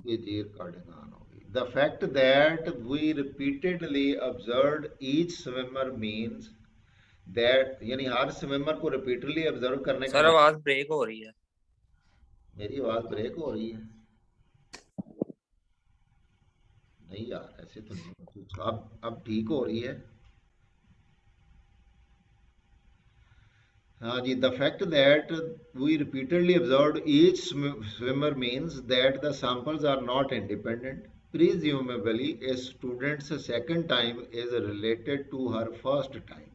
ये recording on होगी। The fact that we repeatedly observe each swimmer means that, यानी हर स्विमर को रिपीटेडली ऑब्जर्व करने का सर मतलब। आवाज ब्रेक हो रही है। मेरी आवाज ब्रेक हो रही है? नहीं यार, ऐसे तो नहीं होती। अब ठीक हो रही है। हाँ जी, the fact that we repeatedly observe each swimmer means that the samples are not independent. Presumably, a student's second time is related to her first time.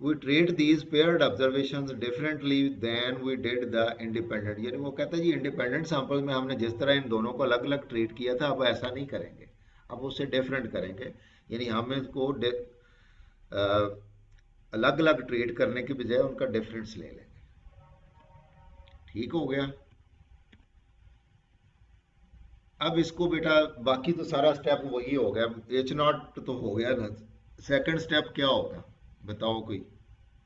We treat these paired observations differently than we did the independent। यानी वो कहता है जी, independent sample में हमने जिस तरह इन दोनों को अलग अलग ट्रीट किया था, अब ऐसा नहीं करेंगे, अब उससे डिफरेंट करेंगे। यानी हम इसको अलग अलग ट्रीट करने की बजाय उनका डिफरेंस ले लेंगे। ठीक हो गया। अब इसको बेटा, बाकी तो सारा स्टेप वही हो गया। एच नॉट तो हो गया ना। सेकंड स्टेप क्या होगा, बताओ कोई,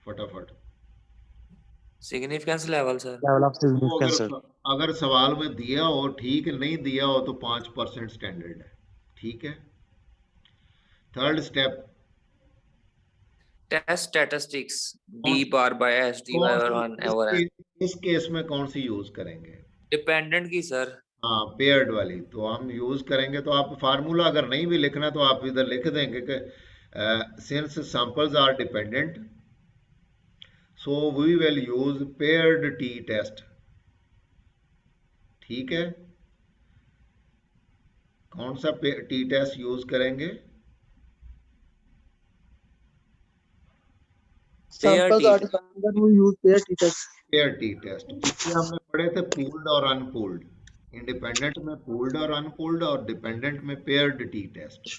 फटाफट। Significance level sir. Level of वो सिग्निफिकेंस सर। अगर सवाल में दिया हो ठीक, नहीं दिया हो तो 5% स्टैंडर्ड है। ठीक है। Third step test statistics D कौन बार बाय एच डी कौन by C, one is ever N. Case is case में कौन सी यूज करेंगे? डिपेंडेंट की सर। हाँ, पेयर्ड वाली तो हम यूज करेंगे। तो आप फार्मूला अगर नहीं भी लिखना तो आप इधर लिख देंगे कि since samples are dependent, so we will use paired t test. ठीक है। कौन सा टी टेस्ट यूज करेंगे? Pair Samples t are defined that we use pair t-test. Pair t test. पीछे हमने पढ़े थे पूल्ड और अनपूल्ड। इंडिपेंडेंट में पूल्ड और अनपूल्ड, और डिपेंडेंट में पेयर्ड टी टेस्ट।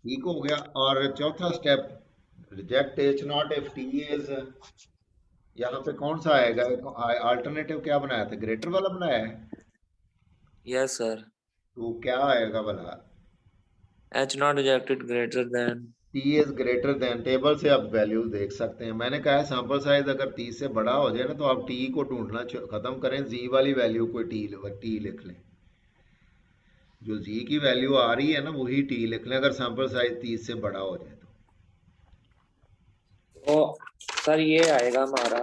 ठीक हो गया। और चौथा step, reject H not if T is, यहाँ पे कौन सा आएगा? अल्टरनेटिव क्या बनाया था, ग्रेटर वाला बनाया है? Yes sir. तो क्या आएगा भला? H not rejected greater than. T is greater than, table से आप वैल्यूज देख सकते हैं। मैंने कहा है सैंपल साइज अगर 30 से बड़ा हो जाए ना, तो आप टी को ढूंढना खत्म करें, जी वाली वैल्यू को टी लिख लें। जो जी की वैल्यू आ रही है ना, वही टी लिख लें, अगर सैंपल साइज 30 से बड़ा हो जाए तो। तो सर ये आएगा हमारा।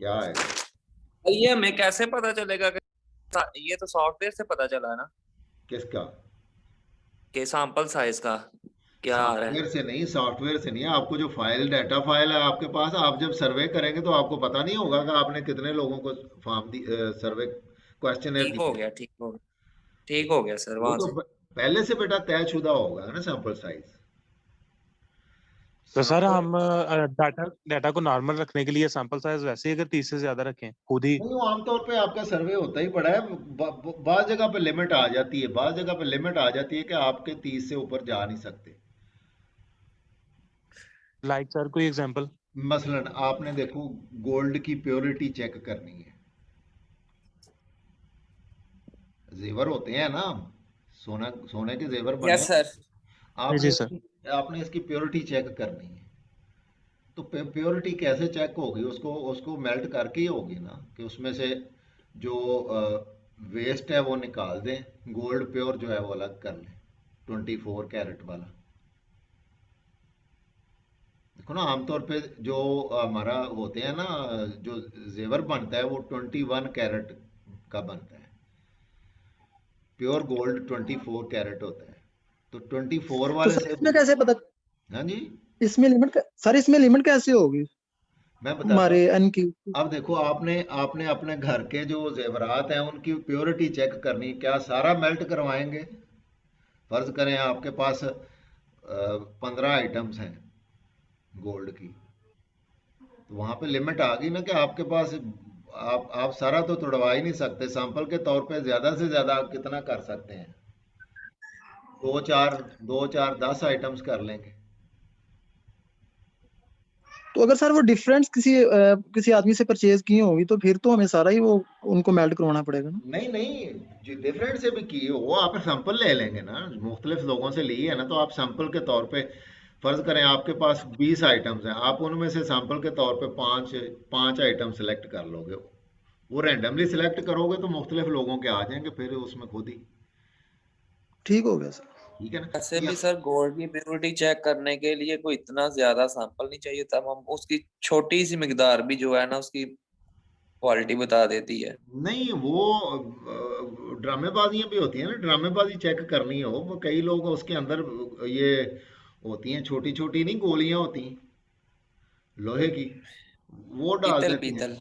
क्या आएगा? ये हमें कैसे पता चलेगा कि ये तो सॉफ्टवेयर से पता चला ना किसका? कि सैंपल साइज का क्या आ रहा है। सॉफ्टवेयर से नहीं, सॉफ्टवेयर से नहीं। आपको जो फाइल, डाटा फाइल है आपके पास, आप जब सर्वे करेंगे तो आपको पता नहीं होगा कि आपने कितने लोगों को फॉर्म दी, सर्वे क्वेश्चनर ठीक हो दिए। गया, ठीक हो गया, ठीक हो गया सर वो वहां तो से। पहले से बेटा तयशुदा होगा ना सैंपल साइज। तो सर सैंपल हम डाटा डाटा को नॉर्मल रखने के लिए सैंपल साइज वैसे ही अगर 30 से ज्यादा रखें खुद ही। नहीं, वो आमतौर पे आपका सर्वे होता ही पड़ा है। बाज़ जगह पे लिमिट आ जाती है, बाज़ जगह पे लिमिट आ जाती है कि आपके 30 से ऊपर जा नहीं सकते। लाइक सर कोई एग्जांपल। मसलन आपने देखो, गोल्ड की प्योरिटी चेक करनी है। जेवर होते हैं ना, सोना, सोने के जेवर बने। Yes sir. जी आपने जी सर। इसकी आपने इसकी प्योरिटी चेक करनी है। तो प्योरिटी कैसे चेक होगी? उसको उसको मेल्ट करके ही होगी ना, कि उसमें से जो वेस्ट है वो निकाल दें, गोल्ड प्योर जो है वो अलग कर लें, 24 कैरेट वाला। देखो ना, आमतौर पे जो हमारा होते हैं ना, जो जेवर बनता है वो 21 कैरेट का बनता है। प्योर गोल्ड 24 कैरेट होता है। तो 24 तो वाले सर से। इसमें कैसे पता, हाँ जी, इसमें लिमिट सर इसमें लिमिट कैसे होगी मैं बताता हमारे हूँ। एन की? अब देखो, आपने आपने अपने घर के जो जेवरात हैं उनकी प्योरिटी चेक करनी। क्या सारा मेल्ट करवाएंगे? फर्ज करें आपके पास 15 आइटम्स हैं गोल्ड की, तो वहां पे लिमिट आ गई ना कि आपके पास, आप सारा तो तुड़वा ही नहीं सकते। सैंपल के तौर पे ज्यादा से ज्यादा आप कितना कर सकते हैं? दो चार 10 आइटम्स कर लेंगे। तो अगर सर वो डिफरेंस किसी आदमी से परचेज की होगी तो फिर तो हमें सारा ही वो उनको मेल्ट करवाना पड़ेगा ना। नहीं नहीं, जो डिफरेंट से भी की हो वो आप सैंपल ले लेंगे ना, मुख्तलिफ लोगों से ली है ना, तो आप सैंपल के तौर पे, फर्ज करें आपके पास 20 आइटम्स हैं, आप उनमें से सैंपल के तौर पे पाँच पाँच आइटम सेलेक्ट कर लोगे। वो रैंडमली सिलेक्ट करोगे तो मुख्तलिफ लोगों के आ जाएंगे फिर उसमें खुद ही, ठीक हो गया सर। ठीक है ना। ऐसे या भी सर गोल्ड की प्योरिटी चेक करने के लिए कोई इतना ज्यादा सैंपल नहीं चाहिए, तब हम उसकी छोटी सी मिकदार भी जो है ना उसकी क्वालिटी बता देती है। नहीं, वो ड्रामेबाजियां भी होती हैं ना, ड्रामेबाजी चेक करनी हो वो कई लोग उसके अंदर ये होती हैं, छोटी छोटी नहीं गोलियां होती हैं लोहे की, वो डाल पीतल देते हैं। पीतल।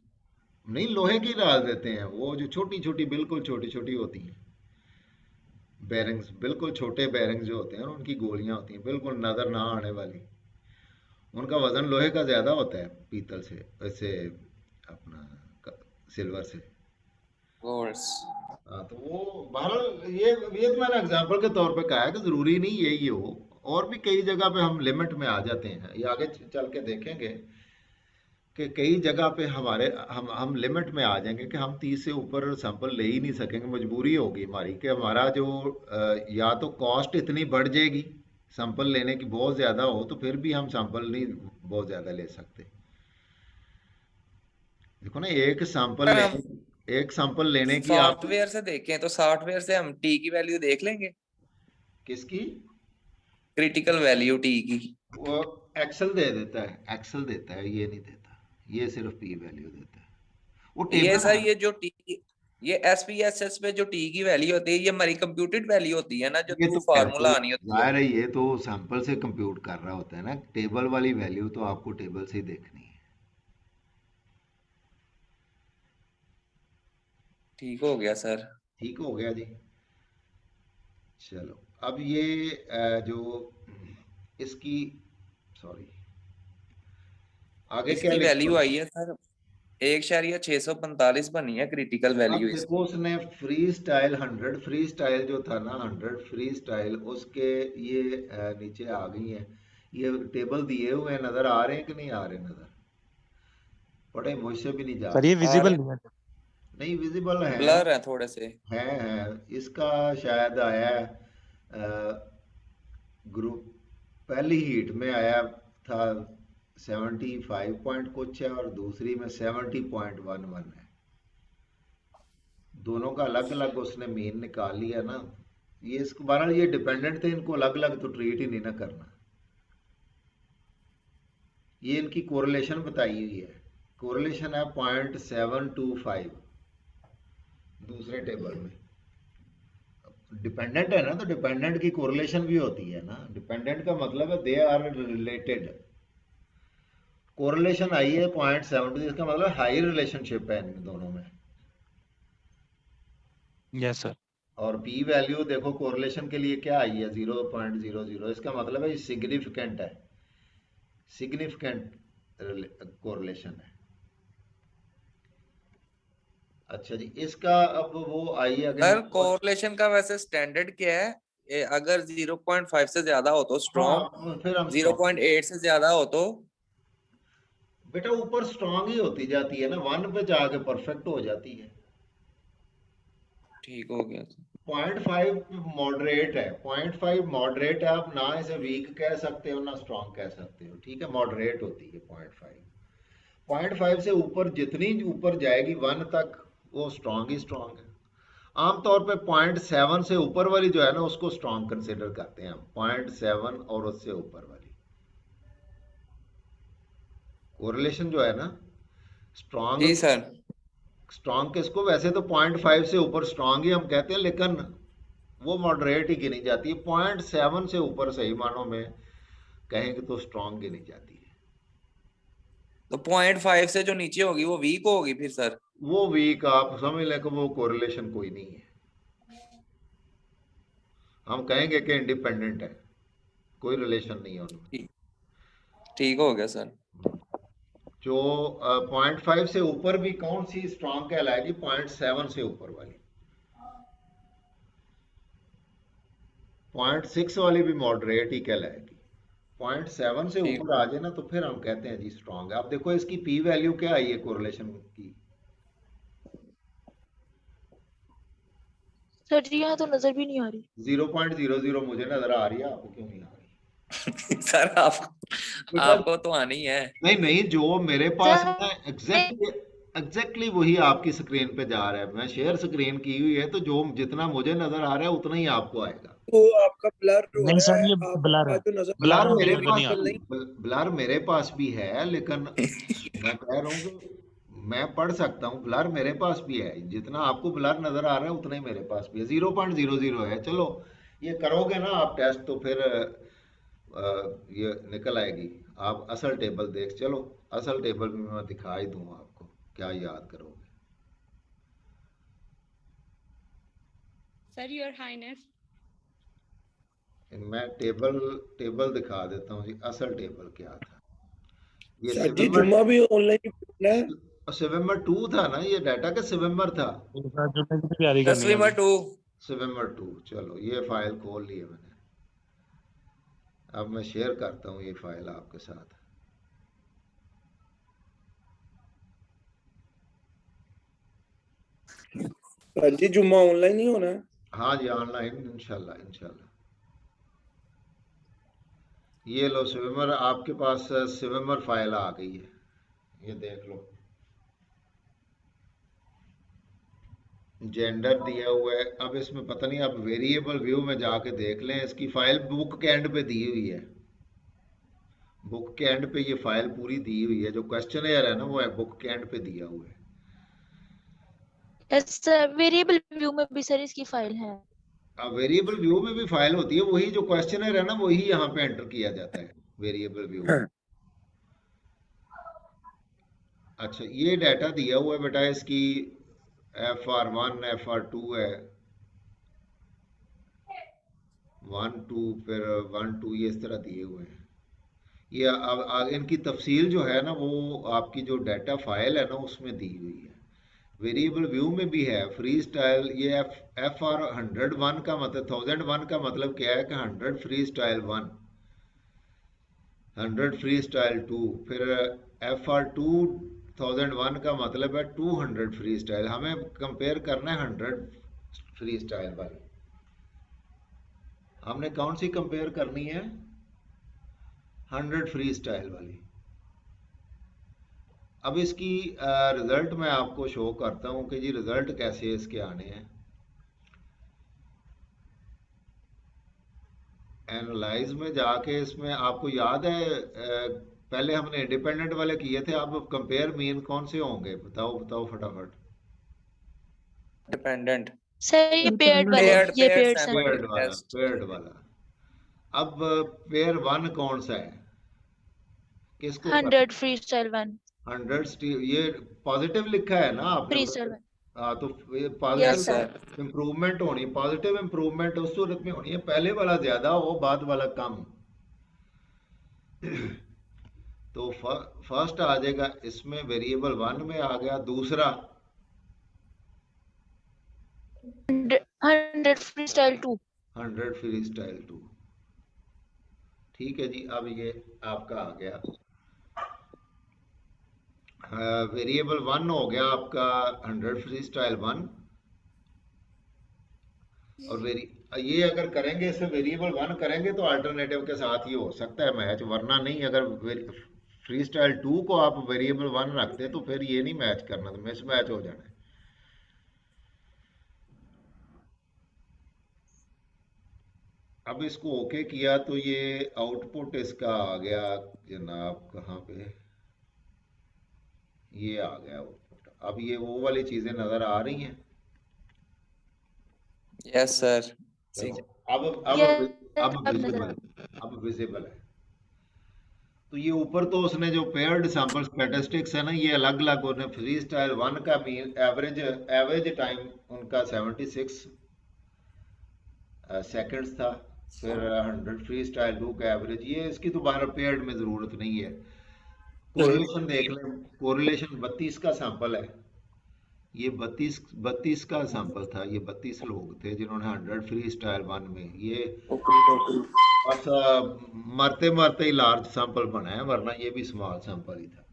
नहीं, लोहे की डाल देते हैं, वो जो छोटी छोटी बिल्कुल छोटी छोटी होती हैं बेरिंग्स, बिल्कुल छोटे बेरिंग्स जो होते हैं उनकी गोलियां होती हैं बिल्कुल नजर ना आने वाली। उनका वजन लोहे का ज्यादा होता है पीतल से, वैसे अपना सिल्वर से। गोल्ड्स। हाँ, तो वो बहरहाल ये तो मैंने एग्जांपल के तौर पे कहा है कि जरूरी नहीं यही हो, और भी कई जगह पे हम लिमिट में आ जाते हैं, ये आगे चल के देखेंगे कि कई जगह पे हमारे हम लिमिट में आ जाएंगे कि हम 30 से ऊपर सैंपल ले ही नहीं सकेंगे, मजबूरी होगी हमारी कि हमारा जो या तो कॉस्ट इतनी बढ़ जाएगी सैंपल लेने की बहुत ज़्यादा हो, तो फिर भी हम सैंपल नहीं बहुत ज़्यादा ले सकते। देखो ना, अगर हम एक सैंपल लेने की आप सॉफ्टवेयर से देखें तो सॉफ्टवेयर से हम टी की वैल्यू देख लेंगे, किसकी, क्रिटिकल वैल्यू टी की। वो एक्सेल दे देता है, एक्सेल देता है, ये नहीं देता, ये सिर्फ पी वैल्यू देता है, वो ये टेबल सर है। ये जो टी, ये एसपीएसएस पे जो टी की वैल्यू होती है ये हमारी कंप्यूटेड वैल्यू होती है ना, जो ये थ्रू तो फार्मूला कैलकुलेट आनी होती है। जाहिर है, ये तो सैंपल से कंप्यूट कर रहा होता है ना, टेबल वाली वैल्यू तो आपको टेबल से ही देखनी है। ठीक हो गया सर। ठीक हो गया जी। चलो, अब ये जो इसकी, सॉरी, आगे क्या इसकी लिखा वैल्यू हुआ आई है सर 1.645 बनी है क्रिटिकल है? अब वैल्यू देखो इसकी। उसने फ्री स्टाइल 100, फ्री स्टाइल जो था ना 100 फ्री स्टाइल, उसके ये नीचे आ गई है, ये टेबल दिए हुए नजर आ रहे हैं कि नहीं आ रहे नजर, पढ़े मुझसे भी नहीं जा सर ये रहे। आ विजिबल रहे, नहीं है। नहीं, विजिबल है, ब्लर है थोड़े से। है इसका शायद आया है ग्रुप, पहली हीट में आया था 75 पॉइंट कुछ है, और दूसरी में 70.11 है, दोनों का अलग अलग उसने मीन निकाल लिया ना। ये इसको बहरहाल ये डिपेंडेंट थे, इनको अलग अलग तो ट्रीट ही नहीं ना करना। ये इनकी कोरिलेशन बताई हुई है, कोरिलेशन है 0.725 दूसरे टेबल में। डिपेंडेंट है ना, तो डिपेंडेंट की कोरिलेशन भी होती है ना, डिपेंडेंट का मतलब है दे आर रिलेटेड। कोरिलेशन आई है 0.72, इसका मतलब हाई रिलेशनशिप है इन दोनों में। Yes sir. और पी वैल्यू देखो कोरिलेशन के लिए क्या आई है 0.00, इसका मतलब है सिग्निफिकेंट है, सिग्निफिकेंट कोरिलेशन है। अच्छा जी, इसका अब वो आई है अगेन सर कोरिलेशन का वैसे स्टैंडर्ड क्या है? अगर 0.5 से ज्यादा हो तो स्ट्रॉन्ग, हाँ, फिर हम स्ट्रॉन्ग, 0.8 से ज्यादा हो तो। बेटा ऊपर स्ट्रॉन्ग ही होती जाती है ना, 1 पे जाके परफेक्ट हो जाती है। ठीक हो गया सर। 0.5 मॉडरेट है, 0.5 मॉडरेट है, आप ना इसे वीक कह सकते हो ना स्ट्रॉन्ग कह सकते हो, ठीक है, मॉडरेट होती है 0.5। 0.5 से ऊपर जितनी ऊपर जाएगी 1 तक, वो स्ट्रॉन्ग ही स्ट्रॉन्ग है। आमतौर पे 0.7 से ऊपर वाली जो है ना उसको स्ट्रॉन्ग कंसिडर करते हैं हम, 0.7 और उससे ऊपर वाली कोरिलेशन जो है ना, स्ट्रॉन्ग, जी सर। स्ट्रॉन्ग किसको, वैसे तो 0.5 से ऊपर स्ट्रॉन्ग ही हम कहते हैं, लेकिन वो मॉडरेट ही गिनी जाती है। 0.7 से ऊपर सही मानों में कहेंगे तो स्ट्रॉन्ग गिनी जाती है। तो 0.5 से जो नीचे होगी वो वीक होगी फिर सर। वो वीक आप समझ लें कि वो कोरिलेशन कोई नहीं है, हम कहेंगे कि इंडिपेंडेंट है, कोई रिलेशन नहीं है उनमें। ठीक, ठीक हो गया सर। जो 0.5 से ऊपर भी कौन सी स्ट्रॉन्ग कहलाएगी, 0.7 से ऊपर वाली, 0.6 वाली भी मॉडरेट ही कहलाएगी, 0.7 से ठीक। ऊपर आ जाए ना तो फिर हम कहते हैं जी स्ट्रॉन्ग है। आप देखो इसकी पी वैल्यू क्या आई है कोरिलेशन की, सर जी यहाँ तो नजर भी नहीं आ रही। 0.00 मुझे नजर आ रही है, आपको क्यों नहीं आ रही? सर आपको, बेटा आपको तो आनी है। नहीं नहीं, जो मेरे पास है सर ना एग्जैक्ट एग्जैक्टली वही आपकी स्क्रीन पे जा रहा है। मैं शेयर स्क्रीन की हुई है, तो जो जितना मुझे नजर आ रहा है उतना ही आपको आएगा। तो आपका ब्लर हो नहीं रहा सर, है, ये ब्लर आपका है, जो नजर आ ब्लर रहा ब्लर है मुझे मेरे वो नजर नहीं पास आ विजिबल रहा। नहीं। ब्लर मेरे पास भी है, लेकिन मैं कह रहा हूँ कि मैं पढ़ सकता हूँ। ब्लर मेरे पास भी है, जितना आपको ब्लर नजर आ रहा है उतना ही मेरे पास भी है। 0.00 है। चलो ये करोगे ना आप टेस्ट, तो फिर ये निकल आएगी। आप असल टेबल देख चलो, असल टेबल में मैं दिखा ही दूँ आपको, क्या याद करोगे। सर योर हाइनेस, मैं टेबल टेबल दिखा देता हूँ जी, असल टेबल क्या था। ये सर जी जुम्मा भी ऑनलाइन ही पढ़ना है। सिवमर 2 था ना, ये डाटा का सिवमर था। तो सर जुम्मे की तैयारी करनी है तस्वीर अभी। 2। सिवमर 2, चलो ये फाइल खोल ली है मैंने। अब मैं शेयर करता हूँ ये फाइल आपके साथ। सर जी जुम्मा ऑनलाइन ही होना है। हाँ जी, ऑनलाइन इंशाल्लाह इंशाल्लाह। ये लो सिवमर, आपके पास सिवमर फाइल आ गई है, ये देख लो। जेंडर दिया हुआ है। अब इसमें पता नहीं, आप वेरिएबल व्यू में जाके देख लें। इसकी फाइल बुक के एंड पे दी हुई है। बुक के एंड पे ये फाइल पूरी दी हुई है। जो क्वेश्चनर है ना, वो है बुक के एंड पे दिया हुआ है। यस सर, वेरिएबल व्यू में भी सर इसकी फाइल है। अब वेरिएबल व्यू में भी फाइल होती है, वही जो क्वेश्चनर है ना, वही यहाँ पे एंटर किया जाता है वेरिएबल व्यू में। अच्छा, ये डाटा दिया हुआ है बेटा, इसकी FR1 FR2 है, 1 2, फिर 1 2, ये इस तरह दिए हुए हैं। ये अब इनकी तफसील जो है ना, वो आपकी जो डाटा फाइल है ना उसमें दी हुई है। वेरिएबल व्यू में भी है। फ्री स्टाइल, ये FR 101 का मतलब 1001 का मतलब क्या है कि 100 फ्री स्टाइल 1, 100 फ्री स्टाइल 2, फिर FR 2001 का मतलब है 200 फ्री स्टाइल। हमें कंपेयर करना है 100 फ्री स्टाइल वाली। हमने कौन सी कंपेयर करनी है? 100 फ्री स्टाइल वाली। अब इसकी रिजल्ट मैं आपको शो करता हूँ कि जी रिजल्ट कैसे इसके आने हैं। एनालाइज में जाके, इसमें आपको याद है पहले हमने इंडिपेंडेंट वाले किए थे। अब कंपेयर मीन कौन से होंगे, बताओ बताओ फटाफट। डिपेंडेंट। सर ये पेयर्ड वाले, पेयर्ड ये paired paired sample sample. Test. Paired वाला। अब पेयर 1 कौन सा है, किसको कर? 100 फ्री स्टाइल 1, 100 ये पॉजिटिव लिखा है ना आपने फ्री उधर स्टाइल पे? 1। हाँ, तो ये यस पॉजिटिव सर। इम्प्रूवमेंट होनी, पॉजिटिव इम्प्रूवमेंट उस सूरत में होनी है पहले वाला ज्यादा हो, बाद वाला कम। तो फर्स्ट आ जाएगा इसमें, वेरिएबल 1 में आ गया। दूसरा 100 फ्री स्टाइल 2। 100 free style 2। ठीक है जी, अब ये आपका आ गया। वेरिएबल 1 हो गया आपका 100 फ्री स्टाइल 1। और ये अगर करेंगे, इसे वेरिएबल 1 करेंगे तो अल्टरनेटिव के साथ ही हो सकता है मैच, वरना नहीं। अगर फ्री स्टाइल 2 को आप वेरिएबल 1 रखते तो फिर ये नहीं मैच करना, तो मिस मैच हो जाना है। अब इसको ओके किया तो ये आउटपुट इसका आ गया जनाब, कहाँ पे, ये आ गया आउटपुट। अब ये वो वाली चीजें नजर आ रही हैं। Yes sir. चलो, यस अब अब नजर आ विजिबल, अब विजिबल है। तो ये ऊपर तो उसने जो पेयर्ड सैंपल स्टैटिस्टिक्स है ना, ये अलग अलग, उन्हें फ्री स्टाइल 1 का मीन एवरेज टाइम उनका 76 सेकंड्स था। फिर 100 फ्री स्टाइल 2 का एवरेज, ये इसकी तो बाहर पेयर्ड में ज़रूरत नहीं है। कोरिलेशन देख लें, कोरिलेशन 32 का सैंपल है। ये 32 का सैंपल था। ये 32 लोग थे जिन्होंने 100 फ्री स्टाइल 1 में, ये बस मरते मरते ही लार्ज सैंपल बना है, वरना ये भी स्मॉल सैंपल ही था।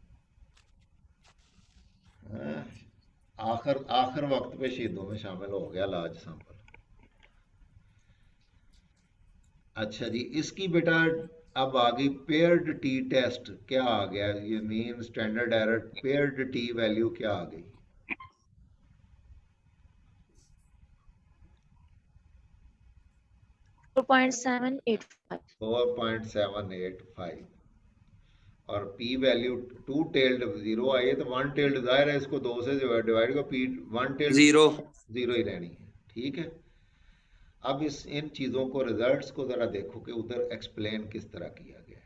आखिर आखिर वक्त पे शहीदों में शामिल हो गया लार्ज सैंपल। अच्छा जी, इसकी बेटा अब आ गई पेयर्ड टी टेस्ट, क्या आ गया ये mean standard error, paired T value क्या आ गई? 4.785. 4.785 और पी वैल्यू टू टेल्ड 0 आई है, तो वन टेल्ड जाहिर है इसको 2 से डिवाइड करो, पी वन टेल्ड 0 0 ही रहनी है। ठीक है, अब इन चीजों को रिजल्ट्स को जरा देखो कि उधर एक्सप्लेन किस तरह किया गया है।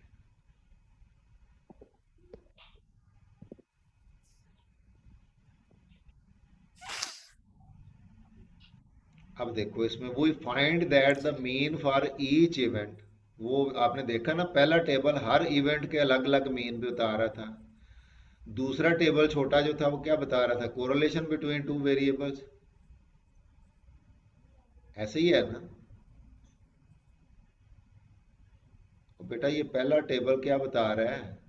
अब देखो इसमें वही find that the mean for each event, वो आपने देखा ना, पहला टेबल हर इवेंट के अलग अलग मीन बता रहा था, दूसरा टेबल छोटा जो था वो क्या बता रहा था, कोरिलेशन बिटवीन टू वेरिएबल्स। ऐसे ही है ना बेटा, ये पहला टेबल क्या बता रहा है,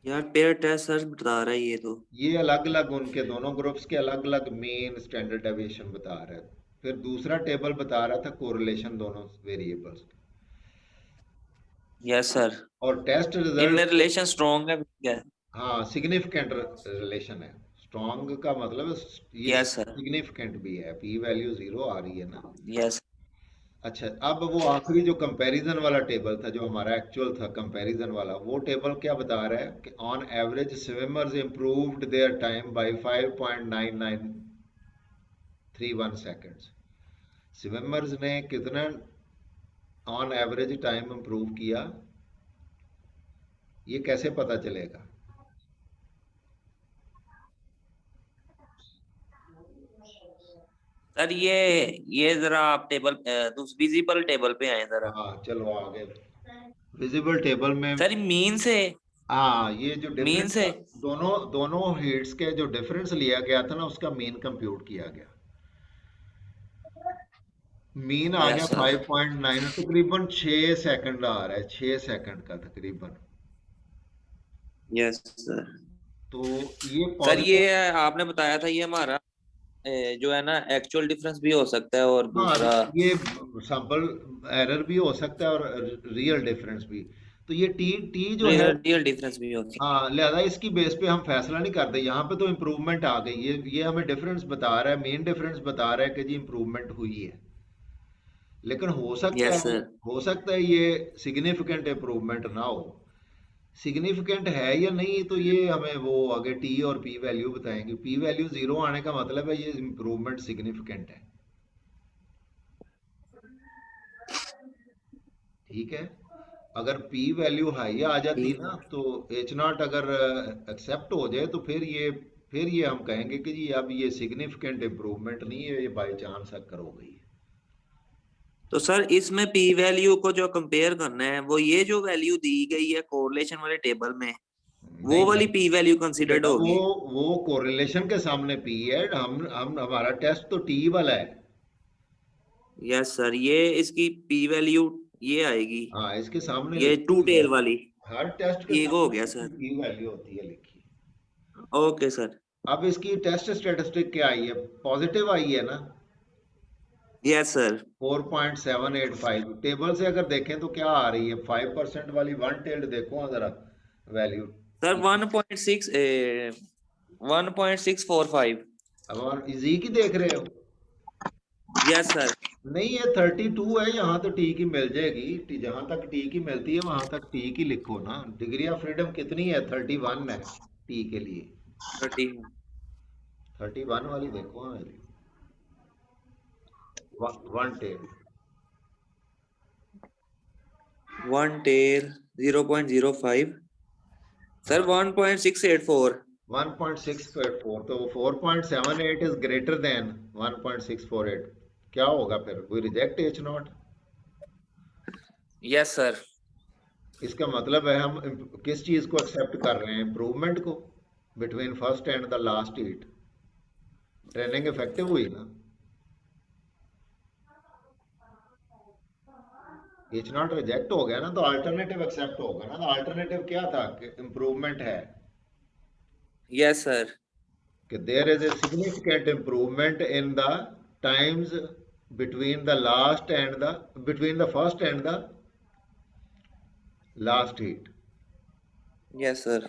यार पेयर टेस्ट सर बता रहा है ये तो। ये अलग अलग उनके दोनों ग्रुप्स के अलग अलग मेन स्टैंडर्ड डेविएशन बता रहा है। फिर दूसरा टेबल बता रहा था कोरिलेशन दोनों वेरिएबल्स, यस सर। और टेस्ट इनमें रिजल्ट, रिलेशन स्ट्रॉन्ग है क्या? हाँ सिग्निफिकेंट रिलेशन है। स्ट्रॉन्ग का मतलब ये यस सर। सिग्निफिकेंट भी है, पी वैल्यू 0 आ रही है ना। यस। अच्छा, अब वो आखिरी जो कंपैरिजन वाला टेबल था, जो हमारा एक्चुअल था कंपैरिजन वाला, वो टेबल क्या बता रहा है कि on average swimmers improved their time by 5.9931 seconds. Swimmers ने कितना ऑन एवरेज टाइम इंप्रूव किया, ये कैसे पता चलेगा? सर ये जरा आप टेबल विजिबल टेबल पे आए जरा। हाँ चलो आगे, विजिबल टेबल में सर मीन से, हाँ ये जो मीन डिफरेंस से दोनों दोनों हीट्स के जो डिफरेंस लिया गया था ना, उसका मीन कंप्यूट किया गया। मीन आ गया यस सर। 5.9, तकरीबन 6 सेकंड आ रहा है, 6 सेकंड का तकरीबन। Yes sir. तो ये सर पॉजिटिव, ये आपने बताया था ये हमारा जो है ना एक्चुअल डिफरेंस भी हो सकता है और हाँ दूसरा ये सैंपल एरर भी हो सकता है और रियल डिफरेंस भी। तो ये टी टी जो है, रियल डिफरेंस भी होती हाँ लिहाजा इसकी बेस पे हम फैसला नहीं करते। यहाँ पे तो इम्प्रूवमेंट आ गई, ये हमें डिफरेंस बता रहा है, मेन डिफरेंस बता रहा है कि जी इम्प्रूवमेंट हुई है। लेकिन है। Yes sir. हो सकता है ये सिग्निफिकेंट इम्प्रूवमेंट ना हो। सिग्निफिकेंट है या नहीं, तो ये हमें वो आगे टी और पी वैल्यू बताएंगे। पी वैल्यू 0 आने का मतलब है ये इम्प्रूवमेंट सिग्निफिकेंट है। ठीक है, अगर पी वैल्यू हाई आ जाती ठीक ना, है। तो एच नॉट अगर एक्सेप्ट हो जाए, तो फिर ये हम कहेंगे कि जी अब ये सिग्निफिकेंट इम्प्रूवमेंट नहीं है, ये बाई चांस अकर हो गई है। तो सर इसमें पी वैल्यू को जो कंपेयर करना है वो ये जो वैल्यू दी गई है कोरिलेशन वाले टेबल में, वो नहीं वाली नहीं पी वैल्यू कंसीडर्ड बेटा, होगी। वो कोरिलेशन के सामने पी है, हम हमारा टेस्ट तो टी वाला है। यस सर, ये इसकी पी वैल्यू ये आएगी, हाँ इसके सामने ये लिखी टू हुई है, टेल वाली। हर टेस्ट के ठीक हो सामने गया इसकी सर। पी वैल्यू होती है लिखी। Okay sir. अब इसकी टेस्ट स्टेटिस्टिक क्या आई है, पॉजिटिव आई है ना, यस सर। 4.785। टेबल से अगर देखें तो क्या आ रही है, 5% वाली वन टेल्ड देखो जरा वैल्यू। सर 1.645। अब और इजी की देख रहे हो? Yes sir. नहीं ये 32 है, यहाँ तो टी की मिल जाएगी, जहां तक टी की मिलती है वहां तक टी की लिखो ना। डिग्री ऑफ फ्रीडम कितनी है, 31 है टी के लिए। 30 31 वाली देखो value, one tail. One tail 0.05 sir 1.684। 1.684, तो 4.78 इज ग्रेटर देन 1.648, क्या होगा फिर, we reject H naught. Yes sir. इसका मतलब है हम किस चीज को एक्सेप्ट कर रहे हैं, इम्प्रूवमेंट को between first and the last heat. Training effective हुई ना, एच नॉट रिजेक्ट हो गया ना, तो अल्टरनेटिव एक्सेप्ट होगा ना। तो अल्टरनेटिव क्या था कि इम्प्रूवमेंट है, यस सर। कि there is a significant improvement in the times between the last and the between the first and the last heat. Yes sir.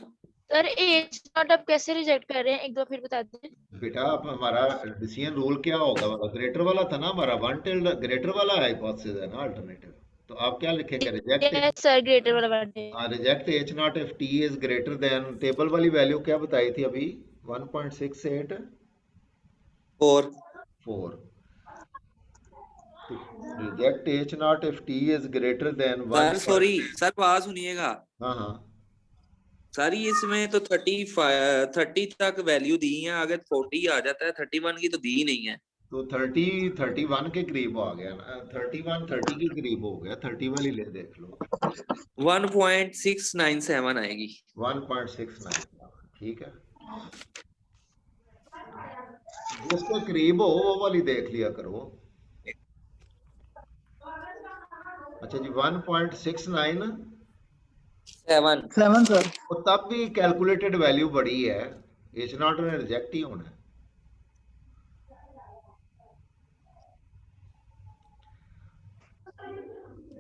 Sir H naught आप कैसे रिजेक्ट कर रहे हैं, एक दो फिर बता दें। बेटा अब हमारा डिसीजन रूल क्या होगा, ग्रेटर वाला था ना हमारा, वन टिल्ड ग्रेटर वाला हाइपोथेसिस है ना अल्टरनेटिव। तो आप क्या लिखेंगे, रिजेक्ट। यस सर, ग्रेटर वाला वर्ड है। हाँ, reject H not if T is greater than, table वाली वैल्यू क्या बताई थी अभी, 1.684। 4। Reject H not if T is greater than sir sorry sir, बात सुनिएगा। हाँ हाँ, सर इसमें तो 30 तक वैल्यू दी है, अगर 40 आ जाता है 31 की तो दी ही नहीं है। तो 31 के करीब आ गया ना, 30 के करीब हो गया, 30 वाली ले देख लो। 1.697 आएगी। 1.69, ठीक है। जिसके करीब हो वो वाली देख लिया करो। अच्छा जी, 1.69। 7। 7 सर। तो तब भी कैलकुलेटेड वैल्यू बड़ी है, एच नॉट ने रिजेक्ट ही होना है।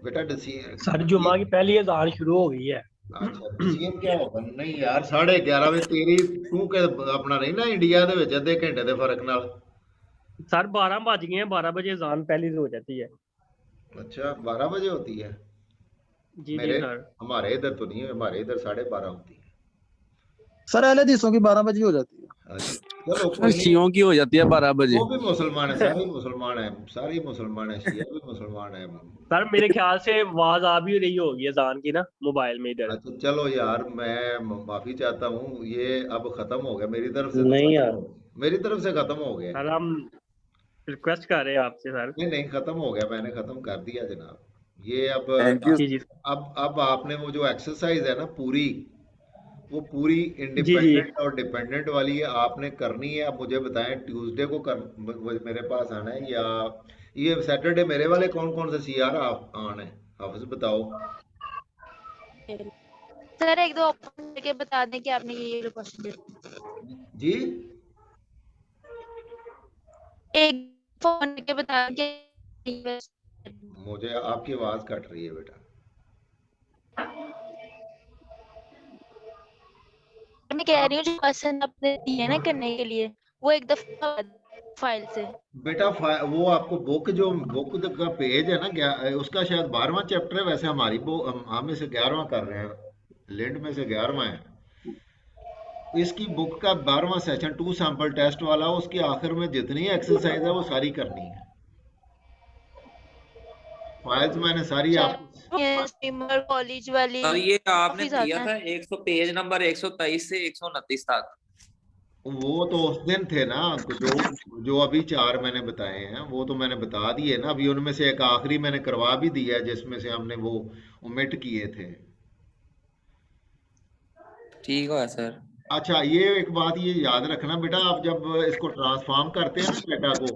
बेटा डिसीजन, सर जुम्मा की पहली अजान शुरू हो गई है। अच्छा डिसीजन क्या होगा? नहीं यार 11:30 ਵਜੇ तेरी तू के अपना नहीं ना इंडिया ਦੇ ਵਿੱਚ ਅੱਧੇ ਘੰਟੇ ਦੇ ਫਰਕ ਨਾਲ। सर 12 बज गए हैं, 12 बजे अजान पहली हो जाती है। अच्छा 12 बजे होती है? जी मेरे सर। हमारे इधर तो नहीं है, हमारे इधर 12:30 होती है। सर अहले हदीसों की 12 बजे हो जाती है। अच्छा चलो कोई नहीं, शियों की हो जाती है 12 बजे। वो भी मुसलमान है, सारे ही मुसलमान है, सारे ही मुसलमान है, शिया भी मुसलमान है। सर मेरे ख्याल से आवाज आ भी रही होगी अजान की ना मोबाइल में इधर। अच्छा चलो यार, मैं माफी चाहता हूँ, ये अब खत्म हो गया मेरी तरफ से, तो नहीं खत्म यार, हो मेरी तरफ से खत्म हो गया। सर हम रिक्वेस्ट कर रहे हैं आपसे सर। नहीं नहीं, खत्म हो गया, मैंने खत्म कर दिया जनाब। ये अब थैंक यू। जी जी अब आपने वो जो एक्सरसाइज है ना पूरी, वो पूरी जी जी। इंडिपेंडेंट और डिपेंडेंट वाली है, आपने करनी है। अब मुझे बताएं ट्यूसडे को मेरे पास आना है, या ये सैटरडे मेरे वाले कौन कौन से सीआर आना है, हाफिज बताओ। सर एक दो ऑप्शन करके बता दें कि आपने ये क्वेश्चन दिया। जी एक फोन करके बता दें कि मुझे आपकी आवाज कट रही है बेटा। मैं कह रही हूँ जो क्वेश्चन आपने दिए ना करने के लिए, वो एक दफा फाइल से। बेटा वो आपको बुक का पेज है ना, उसका शायद 12वां चैप्टर है, वैसे हमारी हम इसे 11वां कर रहे हैं, लिंड में से 11वां है। इसकी बुक का 12वां सेशन 2 सैंपल टेस्ट वाला, उसके आखिर में जितनी एक्सरसाइज है वो सारी करनी है। फाइल्स मैंने सारी आपको, स्ट्रीमर कॉलेज वाली और ये आपने काफी दिया ज्यादा था 100 पेज नंबर 123 से 129 तक। वो तो उस दिन थे ना, जो अभी 4 मैंने बताए हैं वो तो मैंने बता दिए ना। अभी उनमें से एक आखिरी मैंने करवा भी दिया है, जिसमें से हमने वो ओमिट किए थे। ठीक है सर। अच्छा ये एक बात ये याद रखना बेटा, आप जब इसको ट्रांसफॉर्म करते हैं ना डेटा को,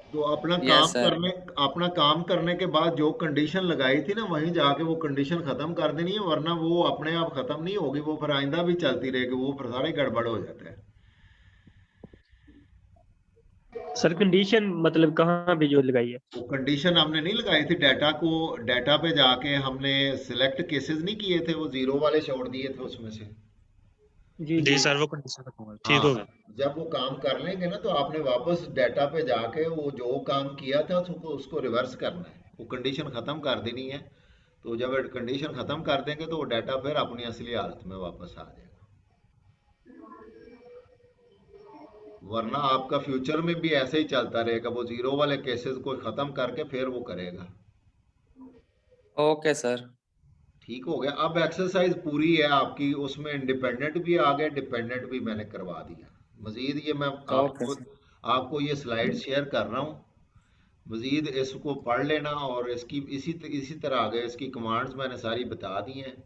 तो यस सर। अपना काम करने के बाद जो कंडीशन लगाई थी ना, वहीं जाके वो कंडीशन खत्म कर देनी है, वरना वो अपने आप खत्म नहीं होगी, वो फिर आइंदा भी चलती रहेगी, वो फिर सारे गड़बड़ हो जाता है। सर कंडीशन मतलब कहाँ पे जो लगाई है? वो कंडीशन हमने नहीं लगाई थी, डाटा पे जाके हमने सिलेक्ट केसेस नहीं किए थे, वो जीरो वाले छोड़ दिए थे उसमें से। जी जी जी सर वो कंडीशन रखूंगा, ठीक हाँ, हो गया। जब वो काम कर लेंगे ना, तो आपने वापस डाटा पे जाके वो जो काम किया था उसको रिवर्स करना है, वो कंडीशन खत्म कर देनी है। तो जब कंडीशन खत्म कर देंगे तो वो डाटा फिर अपनी असली हालत में वापस आ जाएगा, वरना आपका फ्यूचर में भी ऐसे ही चलता रहेगा, वो जीरो वाले केसेस को खत्म करके फिर वो करेगा। Okay sir. ठीक हो गया। अब एक्सरसाइज पूरी है आपकी, उसमें इंडिपेंडेंट भी आ गए, डिपेंडेंट भी मैंने करवा दिया। मजीद ये मैं ओके सर। आपको ये स्लाइड शेयर कर रहा हूँ, मजीद इसको पढ़ लेना, और इसकी इसी तरह आगे इसकी कमांड्स मैंने सारी बता दी हैं,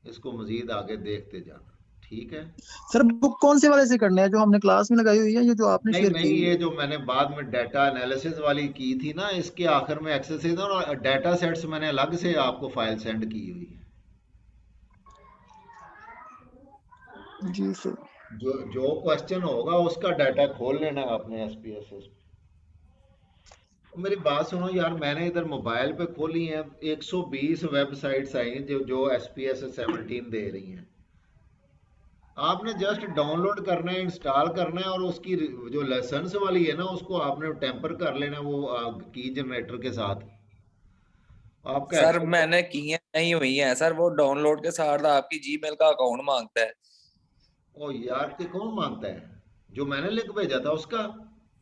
इसको मजीद आगे देखते जाना, ठीक है। सर बुक कौन से वाले से करना है, जो हमने क्लास में लगाई हुई है या जो आपने नहीं शेयर नहीं, की हुई ये है? जो मैंने बाद में डाटा एनालिसिस वाली की थी ना, इसके आखिर में एक्सरसाइज और डाटा सेट्स मैंने अलग से आपको फाइल सेंड की हुई है। जी सर। जो क्वेश्चन होगा उसका डाटा खोल लेना आपने एसपीएसएस पे। मेरी बात सुनो यार, मैंने इधर मोबाइल पे खोली है, 120 वेबसाइट्स आई हैं जो SPS 17 दे रही हैं। आपने जस्ट डाउनलोड करना है, इंस्टॉल करना है, और उसकी जो लाइसेंस वाली है ना, उसको आपने टेम्पर कर लेना है वो की जनरेटर के साथ। आपका सर एक्सेल मैंने की है, नहीं हुई है सर। वो डाउनलोड के साथ आपकी जीमेल का अकाउंट मांगता है। ओ यार, के कौन मांगता है? जो मैंने लिंक भेजा था उसका?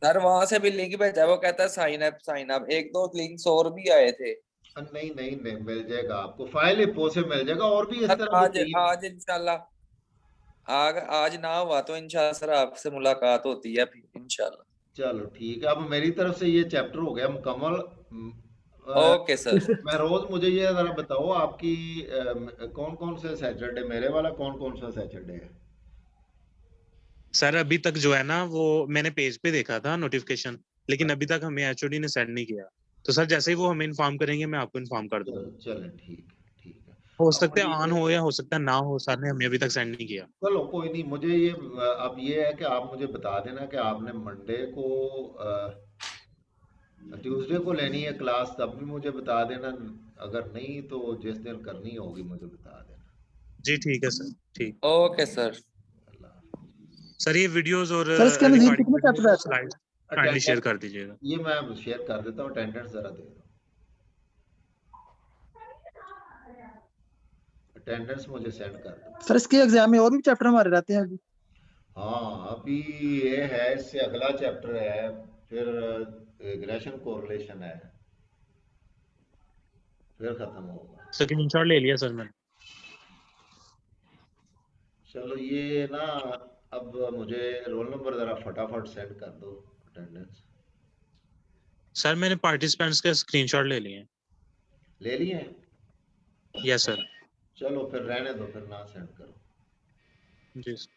सर वहां से भी लिंक भेजा है, वो कहता है साइन अप साइन अप। एक दो लिंक्स और भी आए थे। नहीं नहीं नहीं, मिल जाएगा आपको, फाइल हिप्पो से मिल जाएगा, और भी इस सर तरह की आज कई। आज इंशाल्लाह आज ना हुआ तो इंशाल्लाह सर आपसे मुलाकात होती है फिर इंशाल्लाह। चलो ठीक है, अब मेरी तरफ से ये चैप्टर हो गया मुकम्मल। Okay sir. महरोज, मुझे ये जरा बताओ, आपकी कौन कौन से सैटरडे, मेरे वाला कौन कौन सा सैटरडे है? सर अभी तक जो है ना वो मैंने पेज पे देखा था नोटिफिकेशन, लेकिन अभी तक हमें एचओडी ने सेंड नहीं किया। तो सर जैसे ही वो हमें इन्फॉर्म करेंगे मैं आपको इन्फॉर्म कर दूंगा। चलें ठीक है, ठीक है। हो अब सकता मुझे है ऑन हो या हो सकता है ना हो, सर ने हमें अभी तक सेंड नहीं किया। चलो कोई नहीं, मुझे ये अब ये है कि आप मुझे बता देना कि आपने मंडे को ट्यूसडे को लेनी है क्लास, तब भी मुझे बता देना। अगर नहीं तो जिस दिन करनी होगी मुझे बता देना। जी ठीक है सर, ठीक। Okay sir. अल्लाह हाफ़िज़। सर ये वीडियोस और सर इसके नज़ीर रिकॉर्डिंग कितने चैप्टर वीडियोस रहते हैं? स्लाइड काइंडली शेयर अटेंडेंस, कर दीजिएगा। ये मैं शेयर कर देता हूँ, अटेंडेंस ज़रा दे दो। अटेंडेंस मुझे सेंड कर दो। सर इसके एग्जाम में और भी चैप्टर हमारे रहते हैं अभी? हाँ, अभी ये है, इससे अगला चैप्टर है, फिर रिग्रेशन कोरिलेशन है, फिर खत्म होगा। स्क्रीनशॉट ले लिया सर मैंने। चलो ये ना, अब मुझे रोल नंबर ज़रा फटाफट सेंड कर दो, अटेंडेंस। सर मैंने पार्टिसिपेंट्स के स्क्रीनशॉट ले लिए हैं। ले लिए? Yes sir. चलो फिर रहने दो, फिर ना सेंड करो। जी सर।